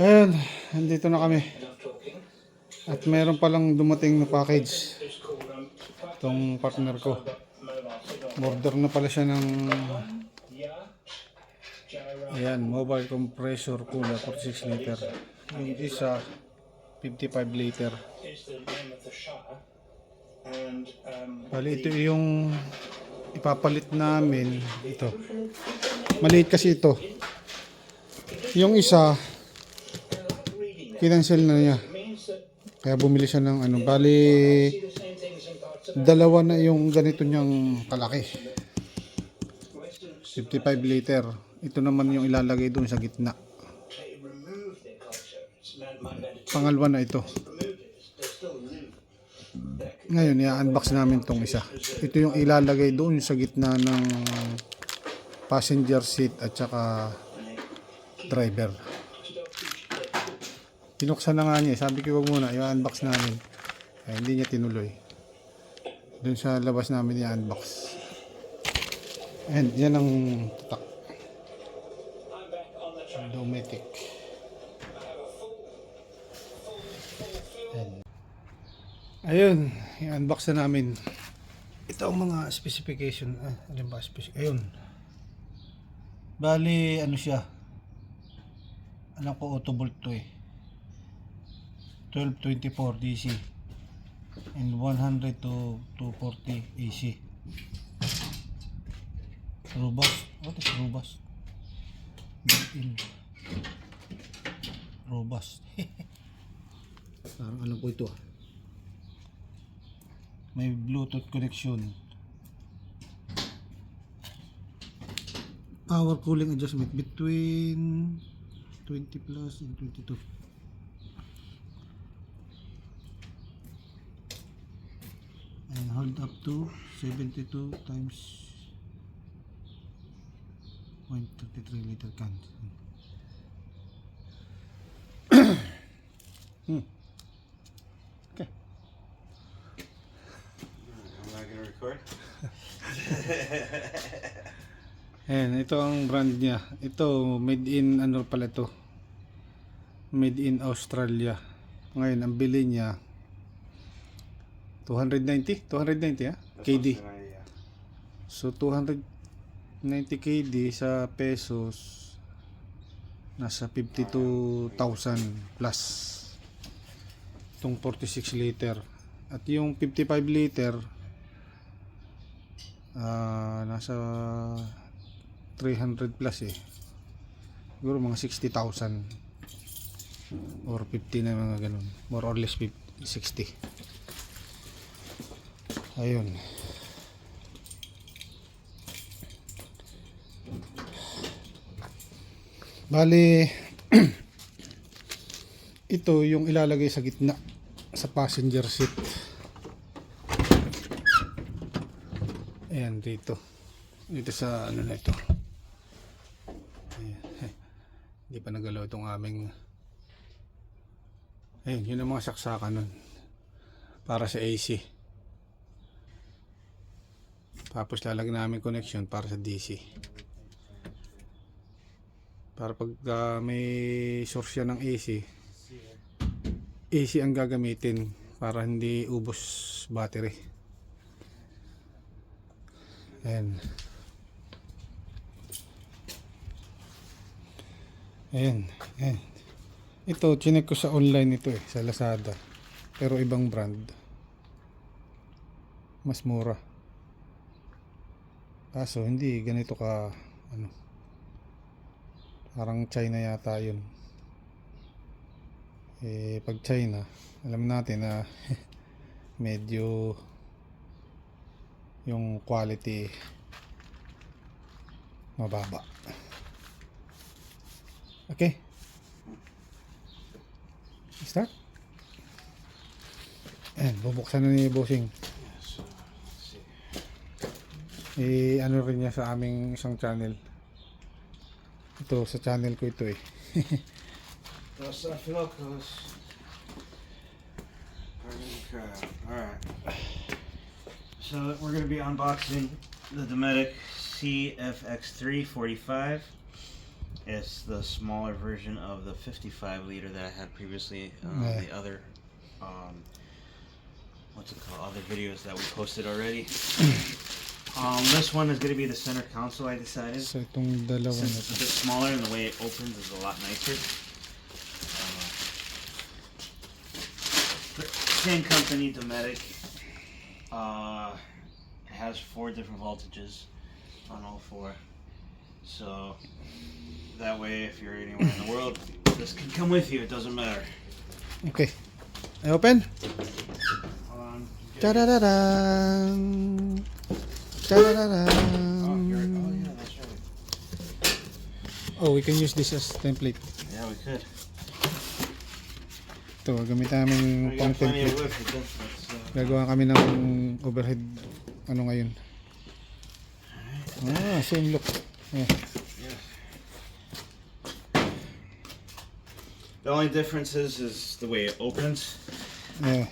Ayan, nandito na kami. At meron palang dumating na package. Itong partner ko. Order na pala siya ng ayan, mobile compressor cooler 46 liter. Yung isa 55 liter. Bali ito yung ipapalit namin. Ito. Maliit kasi ito. Yung isa kinansel na niya. Kaya bumili siya ng ano. Bali, dalawa na yung ganito niyang kalaki. 55 liter. Ito naman yung ilalagay doon sa gitna. Pangalawa na ito. Ngayon, i-unbox namin tong isa. Ito yung ilalagay doon sa gitna ng passenger seat at saka driver. Pinuksan na nga niya. Sabi ko wag muna, i-unbox namin. Ay, hindi niya tinuloy. Doon sa labas namin i-unbox. And yan ang tatak. Dometic. Ayun, i-unbox na namin. Ito ang mga specification. Alin ba ayun. Bali, ano siya? Alam ko auto bolt to eh. 1224 DC and 100 to 240 AC. Robust. What is robust? Built-in. Robust. Parang ano po ito? May Bluetooth connection. Power cooling adjustment between 20 plus and 22. And hold up to 72 times 0.33 liter can. Okay. I'm not gonna record. Ayan, ito ang brand niya. Ito, made in ano pala ito? Made in Australia. Ngayon, ang bili niya 290 ha? KD. So 290 KD sa pesos nasa 52,000 plus. Itong 46 liter. At yung 55 liter nasa 300 plus eh. Siguro mga 60,000 or 50 na mga ganun. More or less 60. Ayun. Bali ito yung ilalagay sa gitna sa passenger seat. Ayan dito. Dito sa ano na ito. Ayan. Hindi pa nagalaw itong aming. Ayun, yun ang mga saksakan nun. Para sa AC. Tapos lalagyan namin connection para sa DC. Para pag may source yan ng AC ang gagamitin para hindi ubos battery. Ayan. Ayan. Ayan. Ito, chinek ko sa online ito eh, sa Lazada. Pero ibang brand. Mas mura. Kaso hindi ganito ka ano. Parang China yata yun. Eh pag China, alam natin na medyo yung quality mababa. Okay. Start. Ayan, bubuksan na ni Bossing. So, let's see. Ano rin niya sa aming isang channel. Ito, sa channel ko ito eh. Dos Afilocos. Alright. So we're going to be unboxing the Dometic CFX345. It's the smaller version of the 55 liter that I had previously. Yeah. The other, what's it called? Other videos that we posted already. This one is going to be the center console, I decided. So itong dalawa Since na it's to. a bit smaller and the way it opens is a lot nicer. Same company, Dometic. Has 4 different voltages on all 4. So that way, if you're anywhere in the world, this can come with you. It doesn't matter. Okay. I open. Hold on. Tadadadang. Oh, Tadadadang. yeah, that's right. Oh, we can use this as template. Yeah, we could. Ito, gamit namin We pang got plenty of template. wood for this. Gagawa kami ng overhead ano ngayon. Same look. Yeah. The only difference is the way it opens. Yeah.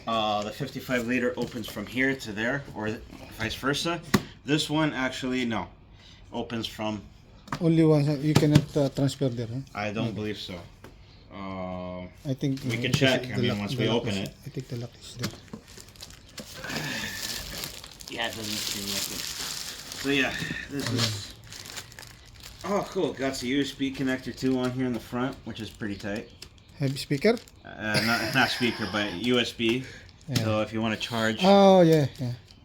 The 55 liter opens from here to there, or vice versa. This one actually, no, opens from. Only one, you cannot transfer there, huh? I don't believe so. I think We can it is check, the I mean, lock- once the we lock open is- it. I think the lock is there. Yeah, it doesn't seem like it. So yeah, this is. Oh, cool! Got the USB connector too on here in the front, which is pretty tight. Have speaker? Not speaker, but USB. Yeah. So if you want to charge Oh, yeah.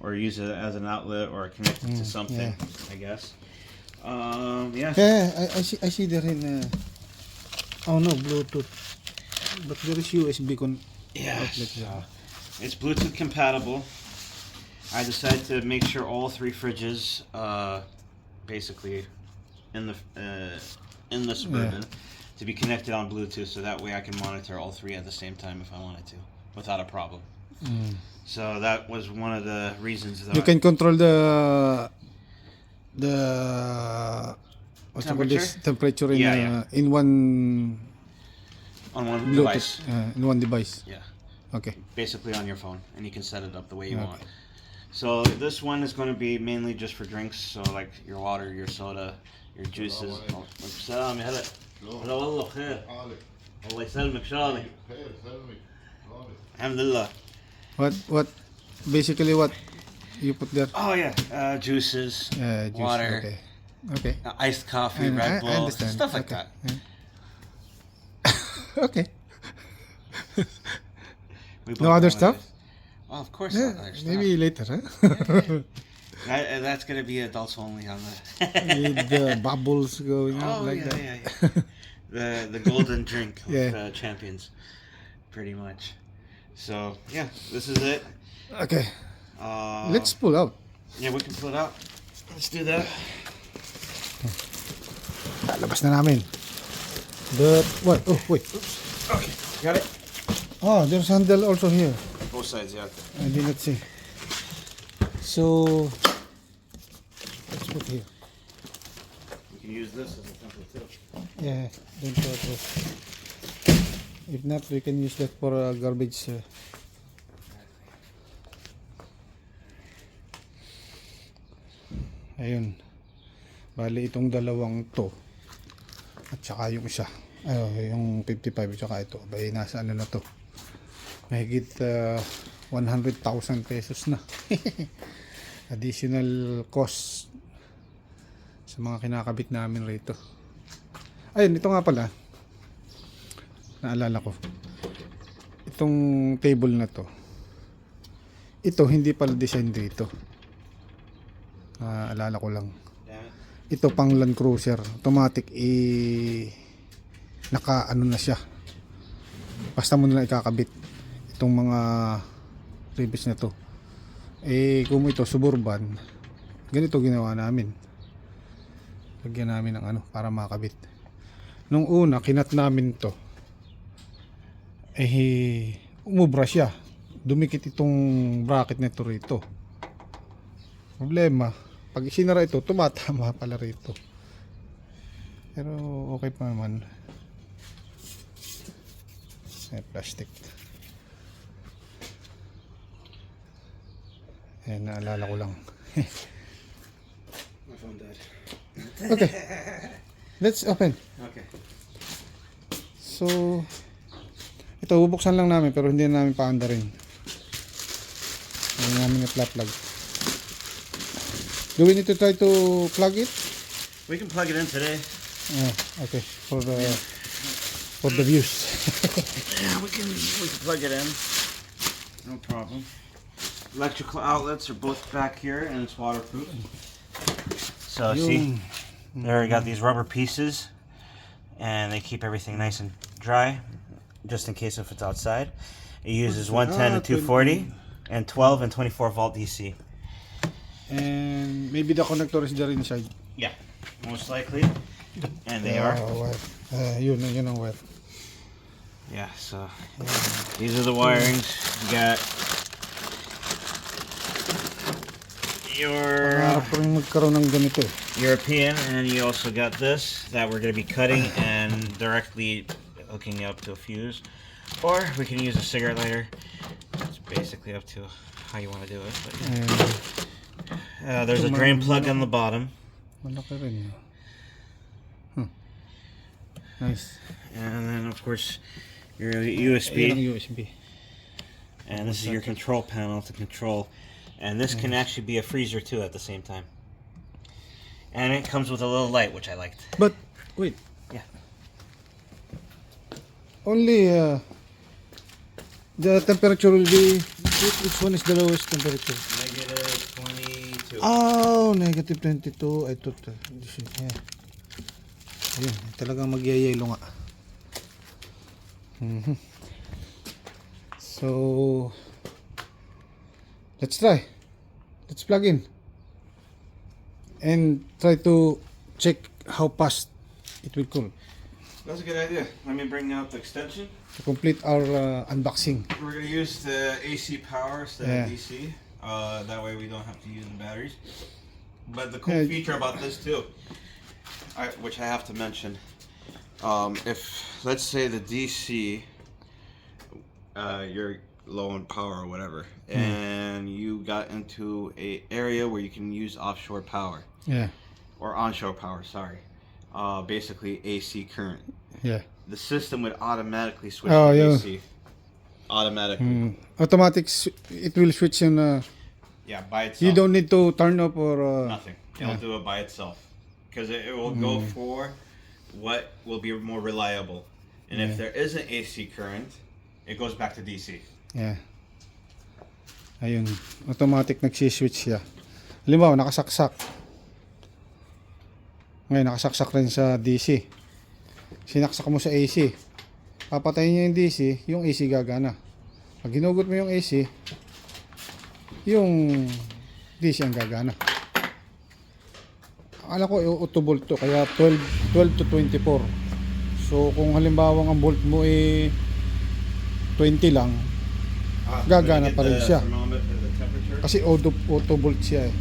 or use it as an outlet or connect it to something, I guess. Yeah. Yeah, I see there in oh no, Bluetooth. But there is USB Yeah. outlet there. It's Bluetooth compatible. I decided to make sure all 3 fridges, basically, in the Suburban, to be connected on Bluetooth, so that way I can monitor all 3 at the same time if I wanted to, without a problem. So that was one of the reasons that You can control the what's it called Temperature? this temperature in Yeah, in one on one Bluetooth device. in one device. Yeah, Okay. basically on your phone, and you can set it up the way you Okay. want. So this one is going to be mainly just for drinks, so like your water, your soda, your juices. السلام يا هلا. هلا والله بخير. الله يسلمك شغلي. الحمد لله. What basically what you put there? Oh yeah, juices, Juice. water, Okay. iced coffee, Red Bull, I understand. stuff like Okay. that. Okay. We No both other know stuff? it is. Oh, of course Yeah, not other stuff. maybe later, huh? That's gonna be adults only on the. With the bubbles going out Oh like yeah, that. yeah. The golden drink of Yeah. champions, pretty much. So yeah, this is it. Okay. Let's Uh, pull out. Yeah, we can pull it out. Let's do that. Labas na namin. But what? Oh wait. Oops. Okay, got it. Oh, there's handle also here. Both sides, yeah. I did not see. So let's put here. We can use this as a template too. Yeah, don't throw it. If not, we can use that for garbage. Ayun. Bali itong dalawang to. At saka yung isa. Yung 55 at saka ito. Bali nasa ano na to. Mahigit 100,000 pesos na. Additional cost sa mga kinakabit namin rito. Ayun, ito nga pala. Naalala ko. Itong table na to. Ito hindi pala design dito. Alala ko lang. Damn it. Ito pang Land Cruiser. Automatic naka ano na siya. Basta mo na lang ikakabit itong mga rivets na to. Kung ito Suburban, ganito ginawa namin. Lagyan namin ng ano para makabit. Nung una kinat namin to, umubra siya. dumikit itong bracket nito rito. Problema, pag isinara ito, tumatama pala rito. Pero okay pa naman. Plastic. Naalala ko lang. My phone died. Okay. Let's open. Okay. So, ito bubuksan lang namin pero hindi na namin paanda rin. Hindi namin na-plug. Do we need to try to plug it? We can plug it in today. Okay. For the views. Yeah, we can plug it in. No problem. Electrical outlets are both back here and it's waterproof. So see, there we got these rubber pieces and they keep everything nice and dry just in case if it's outside. It uses 110 to 240 and 12 and 24 volt DC. And maybe the connector is there inside. Yeah, most likely. And they are. Yun ang wire. Yeah, so these are the wirings. You got your Pangarap ko rin magkaroon ng ganito. European, and you also got this that we're going to be cutting and directly hooking up to a fuse. Or we can use a cigarette lighter. It's basically up to how you want to do it. But, there's a drain plug on the bottom. Malaki rin. Nice. And then, of course, your USB. USB. And this is your control panel to control. And this can actually be a freezer too at the same time. And it comes with a little light, which I liked. But, wait. Yeah. Only the temperature will be, which one is the lowest temperature? Negative 22. Oh, negative 22. I thought, yeah. Ayun, talagang magyayelo nga. So, let's try. Let's plug in. And try to check how fast it will cool. That's a good idea. Let me bring out the extension. To complete our unboxing. We're going to use the AC power instead Yeah. of DC. That way we don't have to use the batteries. But the cool Yeah. feature about this too, which I have to mention, if let's say the DC, you're low on power or whatever, and you got into a area where you can use offshore power Yeah. or onshore power, sorry, basically AC current. Yeah. The system would automatically switch Oh, to yeah. AC. Automatically. Automatic, it will switch in. Yeah, by itself. You don't need to turn up or. Nothing. It'll do it by itself. Because it will go for what will be more reliable. And if there is an AC current, it goes back to DC. Yeah. Ayun. Automatic nagsiswitch siya. Halimbawa, nakasaksak. Ngayon, nakasaksak rin sa DC. Sinaksak mo sa AC. Papatayin niya yung DC, yung AC gagana. Pag ginugot mo yung AC, yung DC ang gagana. Akala ko auto volt to, kaya 12 to 24. So kung halimbawa ang volt mo 20 lang, gagana pa rin siya. Kasi auto volt siya eh.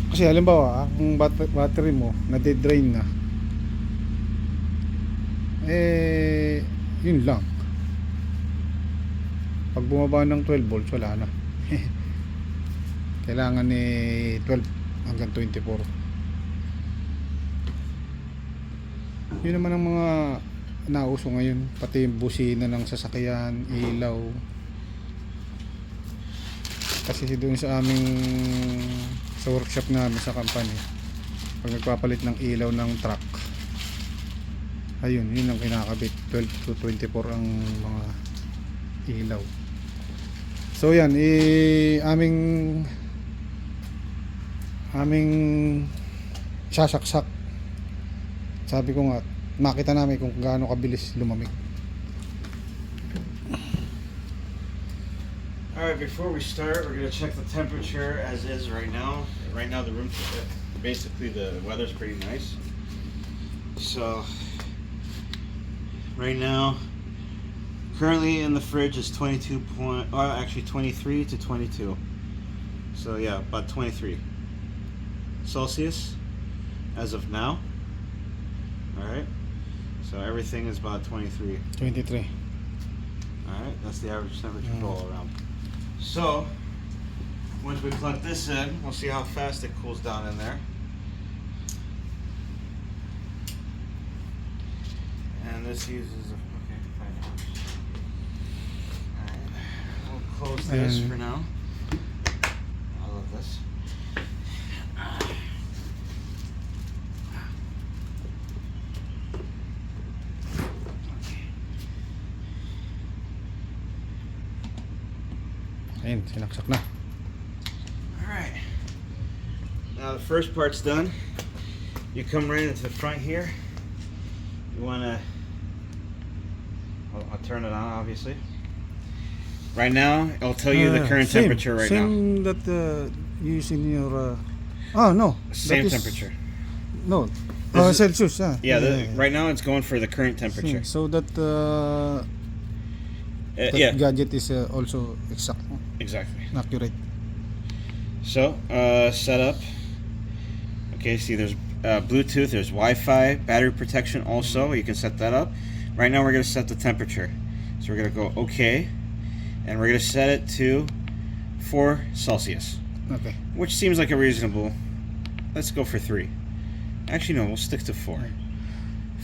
Kasi halimbawa, ang battery mo na-drain na, yun lang. Pag bumaba ng 12 volts, wala na. Kailangan 12 hanggang 24. Yun naman ang mga nauso ngayon, pati yung busina ng sasakyan, ilaw. Kasi doon sa aming sa workshop namin sa company, pag nagpapalit ng ilaw ng truck, ayun, yun ang kinakabit. 12 to 24 ang mga ilaw. So yan, aming sasaksak. Sabi ko nga, makita namin kung gaano kabilis lumamig. Alright, before we start, we're going to check the temperature as is right now. Right now the room, basically the weather's pretty nice. So, right now, Currently in the fridge is 22 point, or actually 23 to 22. So yeah, about 23 Celsius as of now. All right. So everything is about 23. 23. All right, that's the average temperature all around. So once we plug this in, we'll see how fast it cools down in there. And this uses okay, fine. All right, we'll close this And for now. I love this. Ayun, sinaksak na. All right. Now the first part's done. You come right into the front here. You wanna. I'll turn it on, obviously. Right now, it'll tell you the current Same. temperature right now. Same that you use in your... oh, no. Same that is- temperature. No. This is- Celsius, yeah. Yeah, right now it's going for the current temperature. Same. So that, that Yeah, gadget is also exact, exactly. accurate. So, setup. Okay, see there's Bluetooth, there's Wi-Fi, battery protection also. You can set that up. Right now we're going to set the temperature. So we're going to go OK. And we're going to set it to 4 Celsius. Okay. Which seems like a reasonable. Let's go for 3. Actually, no, we'll stick to 4.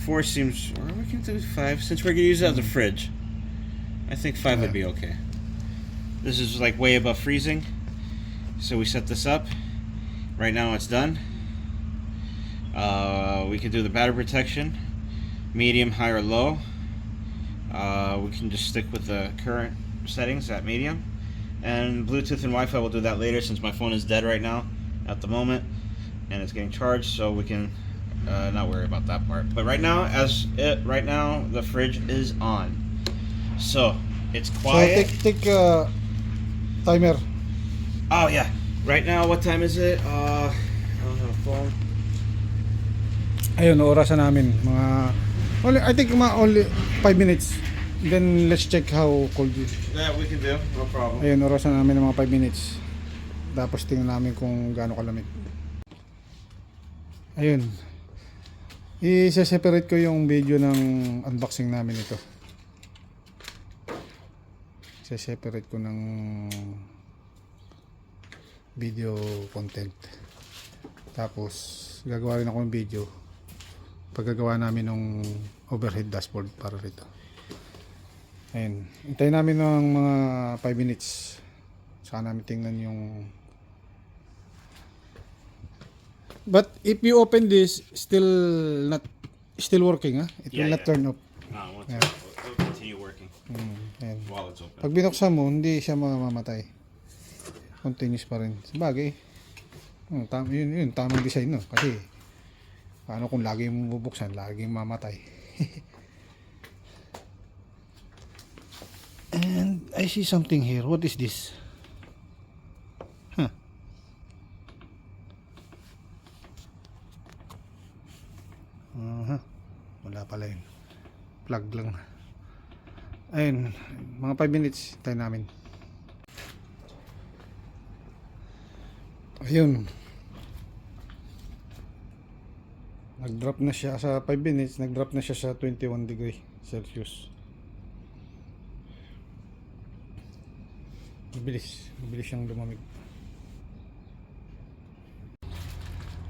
4 seems. Or we can do 5. Since we're going to use it as a fridge, I think 5 would be okay. This is like way above freezing. So we set this up. Right now it's done. We can do the battery protection, medium, high, or low. We can just stick with the current settings at medium. And Bluetooth and Wi-Fi, we'll do that later since my phone is dead right now at the moment. And it's getting charged, so we can not worry about that part. But right now, right now, the fridge is on. So, it's quiet. So take timer. Oh yeah. Right now, what time is it? I don't have a phone. Ayun, orasan namin. I think only 5 minutes. Then let's check how cold it is. Yeah, we can do. No problem. Ayun, orasan namin ng mga 5 minutes. Tapos tingnan namin kung gaano kalamig. Ayun. I-separate ko yung video ng unboxing namin ito. I-separate ko ng video content. Tapos gagawa rin ako ng video paggagawa namin ng overhead dashboard para rito. Ayun. Hintayin namin ng mga 5 minutes. Saka namin tingnan yung... But if you open this, still working, ha? It will Yeah, not yeah. turn off. No, Yeah. it'll continue working Ayan. while it's open. Pag binuksan mo, hindi siya mamamatay. Continuous pa rin. Sabagay. Yun, tamang design, no? Kasi, paano kung lagi mo bubuksan, laging mamatay. And I see something here. What is this? Huh. Wala pala yun. Plug lang. Ayun, mga 5 minutes tayo namin. Ayun. Nag-drop na siya sa 5 minutes, nag-drop na siya sa 21 degree Celsius. Mabilis siyang lumamig.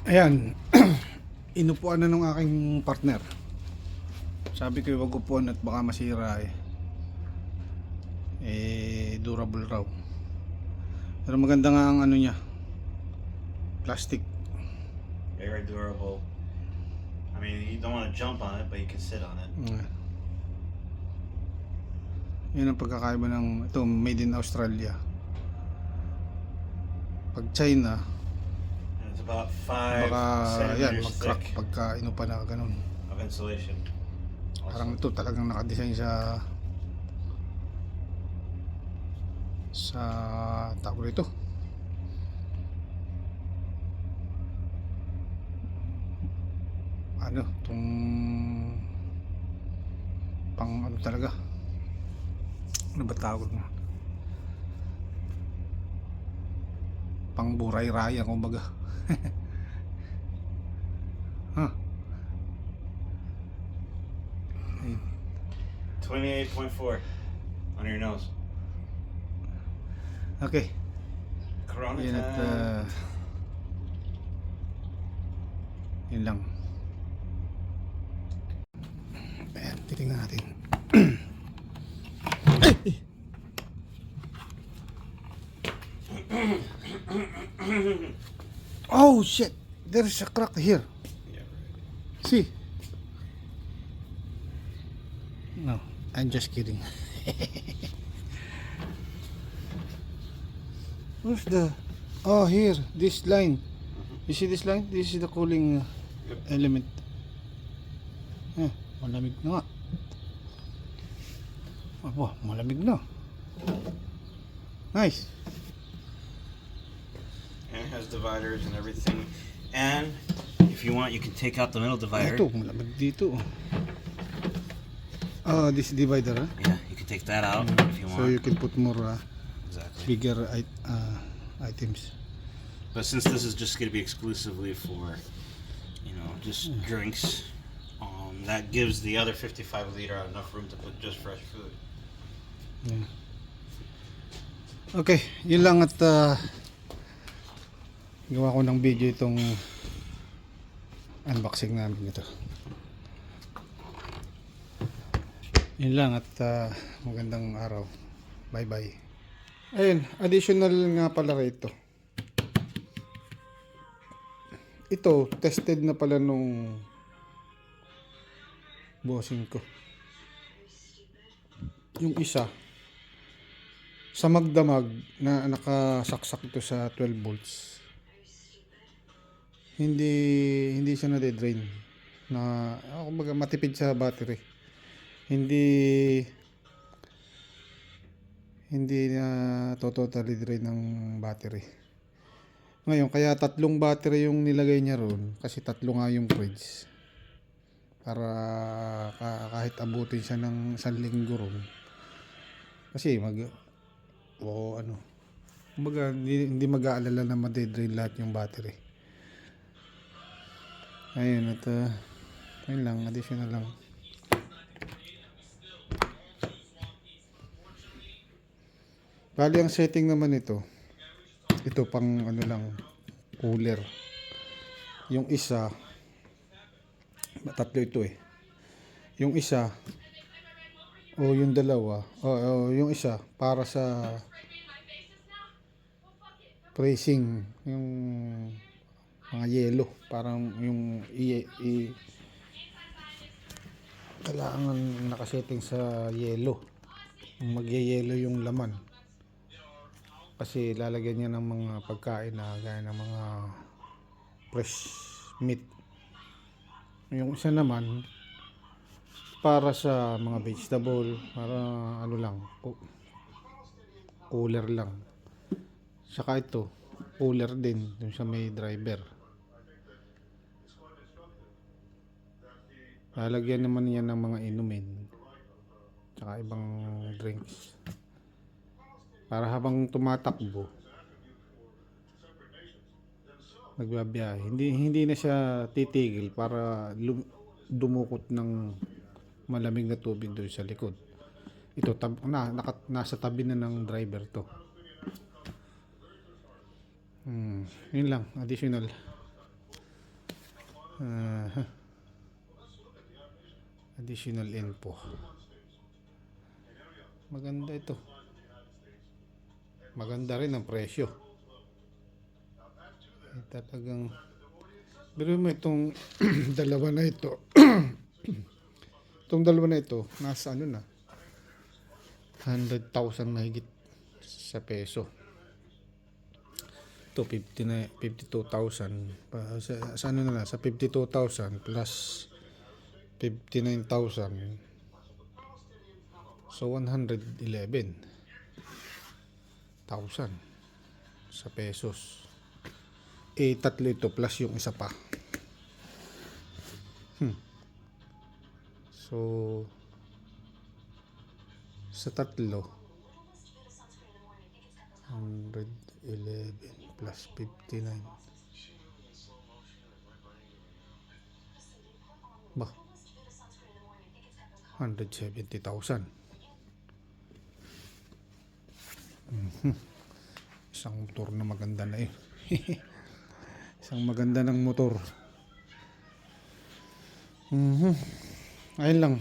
Ayan. Inupuan na ng aking partner. Sabi ko wag upuan at baka masira durable raw. Pero maganda nga ang ano niya. Plastic. Very durable. I mean, you don't want to jump on it, but you can sit on it. Yun ang pagkakaiba ng ito, made in Australia. Pag China, And it's about 5 baka yan, centimeters mag-crack thick pagka inupa na ganun. of insulation. Parang ito talagang nakadesign sa tawag ito. Ano, itong pang ano talaga, Ano ba tawag mo? Pang buray-raya kumbaga. Huh. 28.4 on your nose. Okay. Corona Yan at time. yun lang. Ayan, titingnan natin. Oh shit! There's a crack here. Yeah, right. See? No, I'm just kidding. Where's the... Oh, here, this line. You see this line? This is the cooling Yep. element. Malamig na nga. Aba, malamig na. Nice. And it has dividers and everything. And if you want, you can take out the middle divider. Ito, malamig dito. This divider, huh? Yeah, you can take that out if you want. So you can put more Exactly. bigger items. But since this is just going to be exclusively for, just drinks, that gives the other 55 liter enough room to put just fresh food. Yeah. Okay, yun lang at gawa ko ng video itong unboxing namin ito. Yun lang at magandang araw. Bye bye. Ayun, additional nga pala rito. Ito, tested na pala nung bossing ko. Yung isa sa magdamag na nakasaksak ito sa 12 volts. Hindi siya na-drain na kumbaga matipid sa battery. Hindi na totally drain ng battery. Ngayon, kaya tatlong battery yung nilagay niya ron kasi tatlo nga yung fridge. Para kahit abutin siya ng 1 linggo ron. Kasi kumbaga hindi mag-aalala na madedrain lahat yung battery. Ayun at ayun lang, additional lang. Bali ang setting naman ito pang cooler. Yung isa, tatlo ito eh. Yung isa, yung dalawa, yung isa para sa pressing, yung mga yelo, parang yung kailangan nakasetting sa yelo. Mag-yelo yung laman. Kasi lalagyan niya ng mga pagkain na gaya ng mga fresh meat. Yung isa naman para sa mga vegetable, para cooler lang. Saka ito, cooler din dun sa may driver. Lalagyan naman niya ng mga inumin saka ibang drinks. Para habang tumatakbo, nagbabiyahe, hindi na siya titigil para dumukot ng malamig na tubig doon sa likod. Ito nasa tabi na ng driver to. Yun lang, additional. Additional info. Maganda ito. Maganda rin ang presyo. Talagang pero mo itong dalawa na ito. Itong dalawa na ito nasa na 100,000 mahigit sa peso. Ito 52,000 sa na lang sa 52,000 plus 59,000, so 111,000 sa pesos. Tatlo ito plus yung isa pa. So sa tatlo 111 plus 59. Bah, 170,000. Isang motor na maganda na yun. Isang maganda ng motor. Ayun lang.